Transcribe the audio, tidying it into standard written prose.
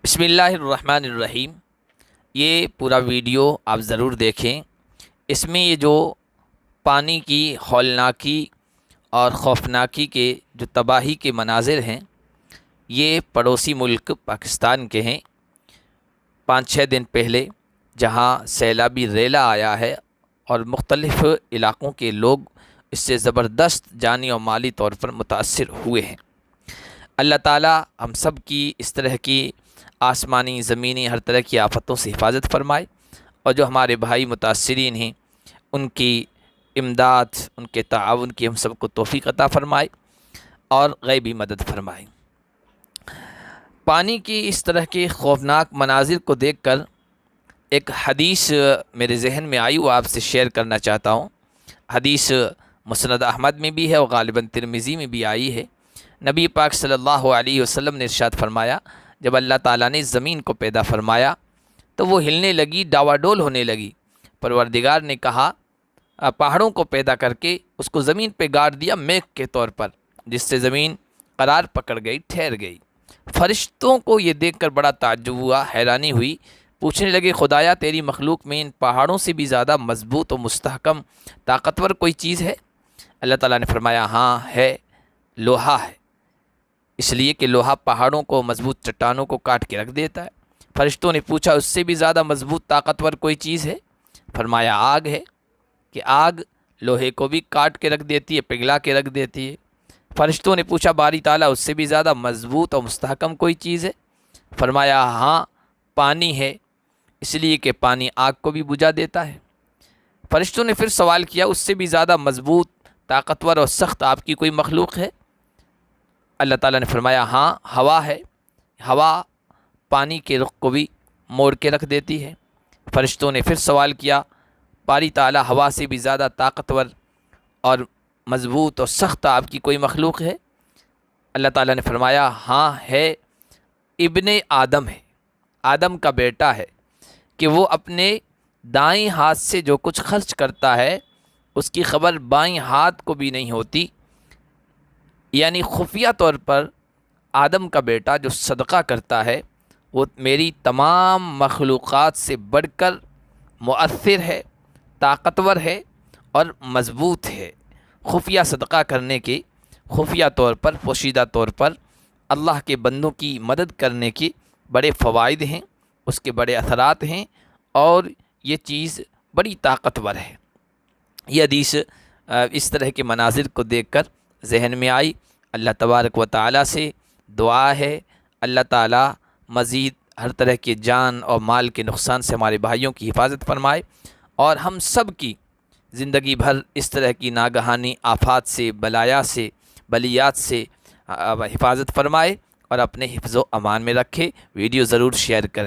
بسم اللہ الرحمن الرحیم۔ یہ پورا ویڈیو آپ ضرور دیکھیں۔ اس میں یہ جو پانی کی ہولناکی اور خوفناکی کے جو تباہی کے مناظر ہیں، یہ پڑوسی ملک پاکستان کے ہیں۔ 5-6 دن پہلے جہاں سیلابی ریلا آیا ہے اور مختلف علاقوں کے لوگ اس سے زبردست جانی اور مالی طور پر متاثر ہوئے ہیں۔ اللہ تعالیٰ ہم سب کی اس طرح کی آسمانی زمینی ہر طرح کی آفتوں سے حفاظت فرمائے، اور جو ہمارے بھائی متاثرین ہیں ان کی امداد، ان کے تعاون کی ہم سب کو توفیق عطا فرمائے اور غیبی مدد فرمائے۔ پانی کی اس طرح کے خوفناک مناظر کو دیکھ کر ایک حدیث میرے ذہن میں آئی، وہ آپ سے شیئر کرنا چاہتا ہوں۔ حدیث مسند احمد میں بھی ہے اور غالباً ترمذی میں بھی آئی ہے۔ نبی پاک صلی اللہ علیہ وسلم نے ارشاد فرمایا، جب اللہ تعالیٰ نے زمین کو پیدا فرمایا تو وہ ہلنے لگی، ڈاواڈول ہونے لگی۔ پروردگار نے کہا پہاڑوں کو پیدا کر کے اس کو زمین پہ گاڑ دیا میغ کے طور پر، جس سے زمین قرار پکڑ گئی، ٹھہر گئی۔ فرشتوں کو یہ دیکھ کر بڑا تعجب ہوا، حیرانی ہوئی، پوچھنے لگے خدایا تیری مخلوق میں ان پہاڑوں سے بھی زیادہ مضبوط و مستحکم طاقتور کوئی چیز ہے؟ اللہ تعالیٰ نے فرمایا ہاں ہے، لوہا ہے، اس لیے کہ لوہا پہاڑوں کو، مضبوط چٹانوں کو کاٹ کے رکھ دیتا ہے۔ فرشتوں نے پوچھا اس سے بھی زیادہ مضبوط طاقتور کوئی چیز ہے؟ فرمایا آگ ہے، کہ آگ لوہے کو بھی کاٹ کے رکھ دیتی ہے، پگھلا کے رکھ دیتی ہے۔ فرشتوں نے پوچھا باری تعالیٰ اس سے بھی زیادہ مضبوط اور مستحکم کوئی چیز ہے؟ فرمایا ہاں پانی ہے، اس لیے کہ پانی آگ کو بھی بجھا دیتا ہے۔ فرشتوں نے پھر سوال کیا اس سے بھی زیادہ مضبوط، طاقتور اور سخت آپ کی کوئی مخلوق ہے؟ اللہ تعالیٰ نے فرمایا ہاں ہوا ہے، ہوا پانی کے رخ کو بھی موڑ کے رکھ دیتی ہے۔ فرشتوں نے پھر سوال کیا باری تعالیٰ ہوا سے بھی زیادہ طاقتور اور مضبوط اور سخت آپ کی کوئی مخلوق ہے؟ اللہ تعالیٰ نے فرمایا ہاں ہے، ابن آدم ہے، آدم کا بیٹا ہے، کہ وہ اپنے دائیں ہاتھ سے جو کچھ خرچ کرتا ہے اس کی خبر بائیں ہاتھ کو بھی نہیں ہوتی۔ یعنی خفیہ طور پر آدم کا بیٹا جو صدقہ کرتا ہے وہ میری تمام مخلوقات سے بڑھ کر مؤثر ہے، طاقتور ہے اور مضبوط ہے۔ خفیہ صدقہ کرنے کے، خفیہ طور پر، پوشیدہ طور پر اللہ کے بندوں کی مدد کرنے کے بڑے فوائد ہیں، اس کے بڑے اثرات ہیں، اور یہ چیز بڑی طاقتور ہے۔ یہ حدیث اس طرح کے مناظر کو دیکھ کر ذہن میں آئی۔ اللہ تبارک و تعالیٰ سے دعا ہے اللہ تعالیٰ مزید ہر طرح کے جان اور مال کے نقصان سے ہمارے بھائیوں کی حفاظت فرمائے، اور ہم سب کی زندگی بھر اس طرح کی ناگہانی آفات سے، بلیات سے حفاظت فرمائے اور اپنے حفظ و امان میں رکھے۔ ویڈیو ضرور شیئر کریں۔